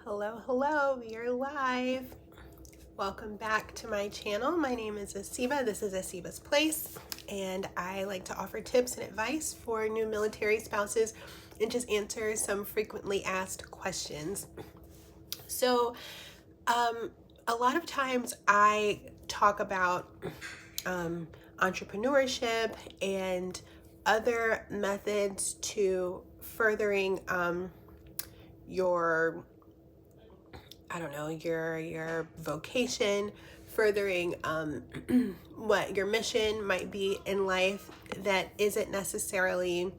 Hello, we are live. Welcome back to my channel. My name is Asiba. This is Asiba's Place, and I like to offer tips and advice for new military spouses and just answer some frequently asked questions. So, a lot of times I talk about entrepreneurship and other methods to furthering your your vocation, furthering what your mission might be in life that isn't necessarily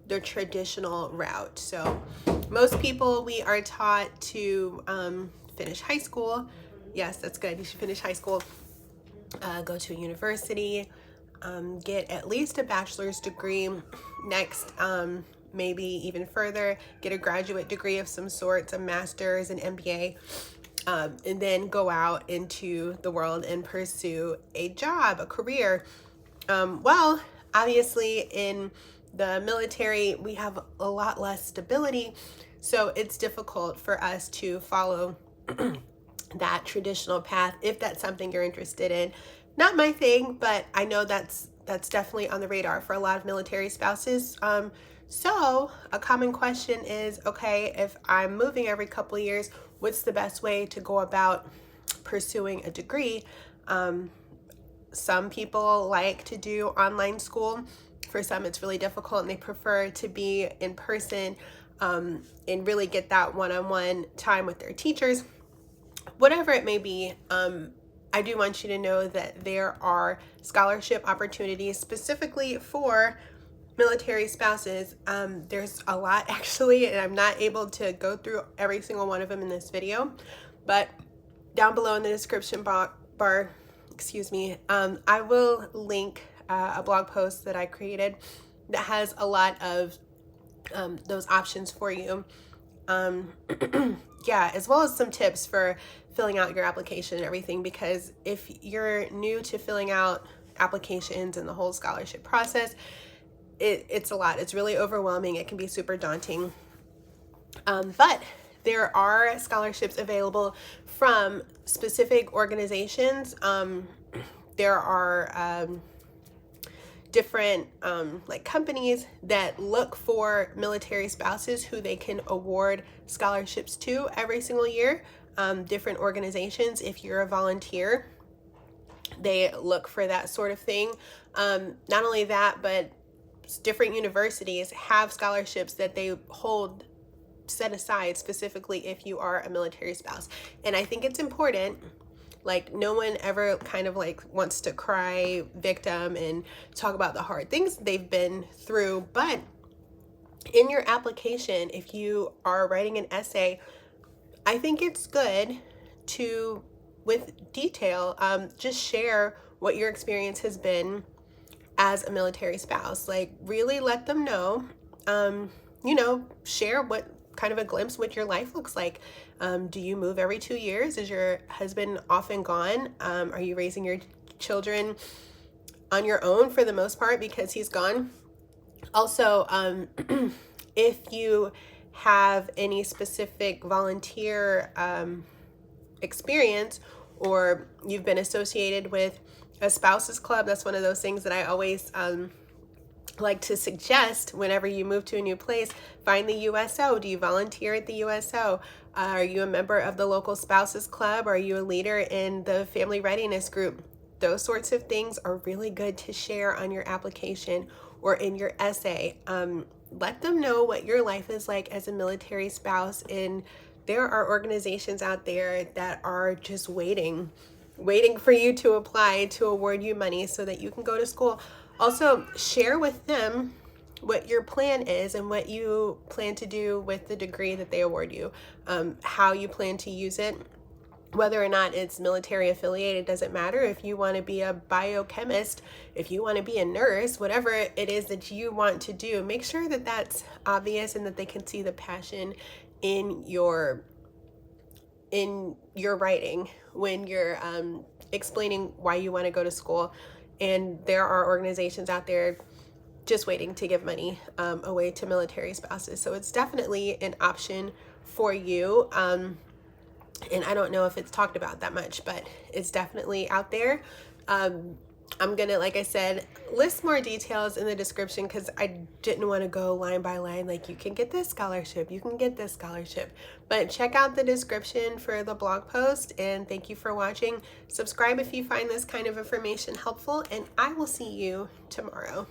the traditional route. So most people, we are taught to finish high school. Yes, that's good. You should finish high school, go to a university, get at least a bachelor's degree. Next, maybe even further, get a graduate degree of some sorts, a master's, an MBA, and then go out into the world and pursue a job, a career. Well, obviously in the military, we have a lot less stability, so it's difficult for us to follow that traditional path if that's something you're interested in. Not my thing, but I know that's definitely on the radar for a lot of military spouses. So a common question is, okay, if I'm moving every couple of years, what's the best way to go about pursuing a degree? Some people like to do online school. For some, it's really difficult and they prefer to be in person and really get that one-on-one time with their teachers. Whatever it may be, I do want you to know that there are scholarship opportunities specifically for military spouses. There's a lot actually, and I'm not able to go through every single one of them in this video, but down below in the description bar, I will link a blog post that I created that has a lot of those options for you. Yeah, as well as some tips for filling out your application and everything, because if you're new to filling out applications and the whole scholarship process, it's a lot. It's really overwhelming. It can be super daunting. But there are scholarships available from specific organizations. There are different like companies that look for military spouses who they can award scholarships to every single year. Different organizations, if you're a volunteer, they look for that sort of thing. Not only that, but different universities have scholarships that they hold set aside specifically if you are a military spouse. And I think it's important. Like, no one ever kind of like wants to cry victim and talk about the hard things they've been through. But in your application, if you are writing an essay, I think it's good to, with detail, just share what your experience has been as a military spouse. Like, really let them know, share what kind of a glimpse what your life looks like. Do you move every 2 years? Is your husband often gone? Are you raising your children on your own for the most part because he's gone? Also, if you have any specific volunteer experience, or you've been associated with a spouses club, that's one of those things that I always like to suggest whenever you move to a new place. Find the USO. Do you volunteer at the USO? Are you a member of the local spouses club? Are you a leader in the family readiness group? Those sorts of things are really good to share on your application or in your essay. Let them know what your life is like as a military spouse. And there are organizations out there that are just waiting for you to apply to award you money so that you can go to school. Also, share with them what your plan is and what you plan to do with the degree that they award you, how you plan to use it. Whether or not it's military affiliated doesn't matter. If you want to be a biochemist, if you want to be a nurse, whatever it is that you want to do, make sure that that's obvious and that they can see the passion in your writing when you're explaining why you want to go to school. And there are organizations out there just waiting to give money away to military spouses. So it's definitely an option for you. and I don't know if it's talked about that much, but it's definitely out there. I'm gonna, like I said, list more details in the description because I didn't want to go line by line, like you can get this scholarship, you can get this scholarship. But check out the description for the blog post, and thank you for watching. Subscribe if you find this kind of information helpful, and I will see you tomorrow.